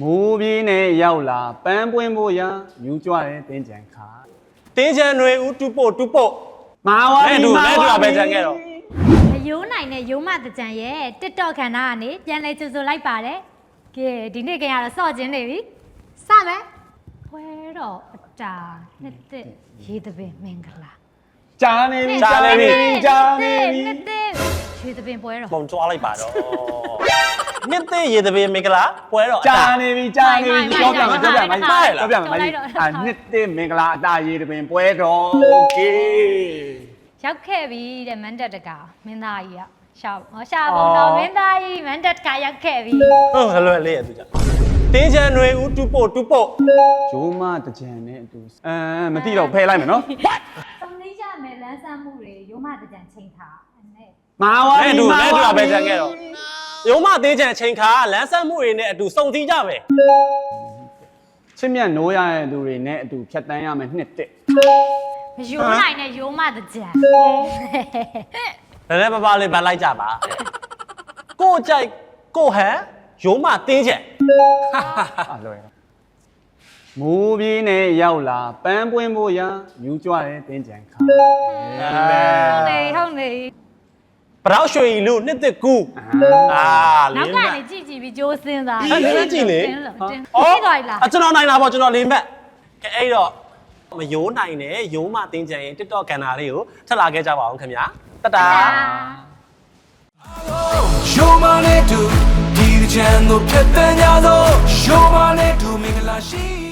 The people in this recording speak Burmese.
မိုးပြေးနဲ့ရောက်လာပန်းပွင့်ဖို့ရမြူးကြွတဲ့တင်းကြံခါ တင်းချန်တွေဦးတူပို့တူပို့ မာဝါ နဲ့တူပဲကြံခဲ့တော့ မယိုးနိုင်တဲ့ယိုးမတကြံရဲ့ TikTok ခန္ဓာကနေပြန်လဲကြိုဆိုလိုက်ပါတယ်ကဲဒီနေ့ကရတော့စော့ခြင်းနေပြီစမယ်ဖွဲတော့အတာနှစ်သက်ရေးသပင်မင်္ဂလာ ကြားနေပြီကြားနေပြီ နှစ်သက်ရေးသပင်ပွဲတော့ ပုံကြွားလိုက်ပါတော့နှစ်သိရေတပင်မင်္ဂလာပွဲတော့ ကြားနေပြီပြောပြမယ်ပြောပြမယ် ပြောပြမယ် နှစ်သိမင်္ဂလာအတာရေးတပင်ပွဲတော်โอเค ရောက်ခဲ့ပြီတဲ့မန်တက်တကမင်းသားကြီးကရှာပုံတော့မင်းသားကြီးမန်တက်တကရောက်ခဲ့ပြီ ဟုတ်လွယ်လေးရသူကြတင်းချန်တွေဦးတူပို့တူပို့ ဂျိုးမတကြံနဲ့အတူမသိတော့ဖဲလိုက်မယ်နော် စုံလေးရမယ်လမ်းဆန်းမှုတွေယိုးမတကြံချိန်ထားနဲ့ မာဝါ နဲ့တူပဲကြံခဲ့တော့ရုံးမတင်းချန်ချိန်ခါလမ်းဆက်မှုတွေနဲ့အတူစုံစည်းကြပဲ ချစ်မြတ်နိုးရတဲ့သူတွေနဲ့အတူဖြတ်တန်းရမယ်နှစ်တက် မယိုးနိုင်တဲ့ယိုးမတကြံ လည်းပပလေးဗတ်လိုက်ကြပါကိုကြိုက်ကိုဟန်ရုံးမတင်းချန် အလွယ်မိုးပြေးနဲ့ရောက်လာပန်းပွင့်ဖို့ရမြူးကြွတဲ့တင်းကြံခါ ဟုတ်နေ ပရောက်ရွှေလူနှစ်သက်ကူအာ နောက်ကနေကြည့်ပြီးကြိုးစင်းသား အဲ့ဒါကြည့်လေ တင်းသွားလား ကျွန်တော်နိုင်တာပေါ့ကျွန်တော်လေးမဲ့ကဲအဲ့တော့မယိုးနိုင်တဲ့ယိုးမတင်းချန်ရဲ့ TikTok ကန်နာလေးကိုထပ်လာခဲ့ကြပါအောင်ခင်ဗျာတတာ Show money to, di the channel, pet the nyado. Show money to, make a lashi.